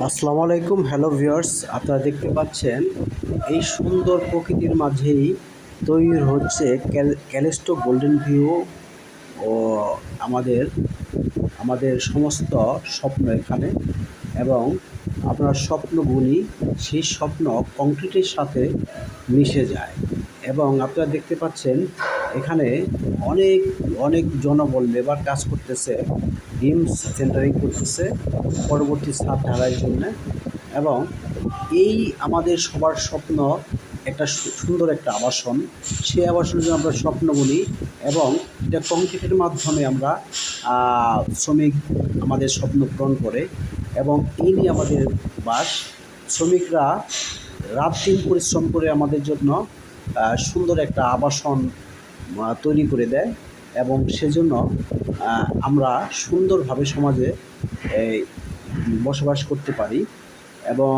আসসালামু আলাইকুম, hello viewers. আপনারা দেখতে পাচ্ছেন এই সুন্দর প্রকৃতির মাঝেই তৈরি হচ্ছে ক্যালিস্টো গোল্ডেন ভিউ ও আমাদের আমাদের সমস্ত স্বপ্ন এখানে। এবং আপনার স্বপ্নগুলি সেই স্বপ্ন কংক্রিটের সাথে মিশে যায়। এবং আপনারা দেখতে পাচ্ছেন এখানে অনেক অনেক জনবল লেবার কাজ করতেছে, বিম সেন্টারিং করতেছে পরবর্তী ছাদ ঢালাইয়ের জন্য। এবং এই আমাদের সবার স্বপ্ন একটা সুন্দর একটা আবাসন। সেই আবাসনের জন্য আমরা স্বপ্ন বলি এবং এটা কংক্রিটের মাধ্যমে আমরা শ্রমিক আমাদের স্বপ্ন পূরণ করে। এবং এই নিয়ে আমাদের বাস। শ্রমিকরা রাত দিন পরিশ্রম করে আমাদের জন্য সুন্দর একটা আবাসন তৈরি করে দেয়। এবং সেজন্য আমরা সুন্দরভাবে সমাজে এই বসবাস করতে পারি। এবং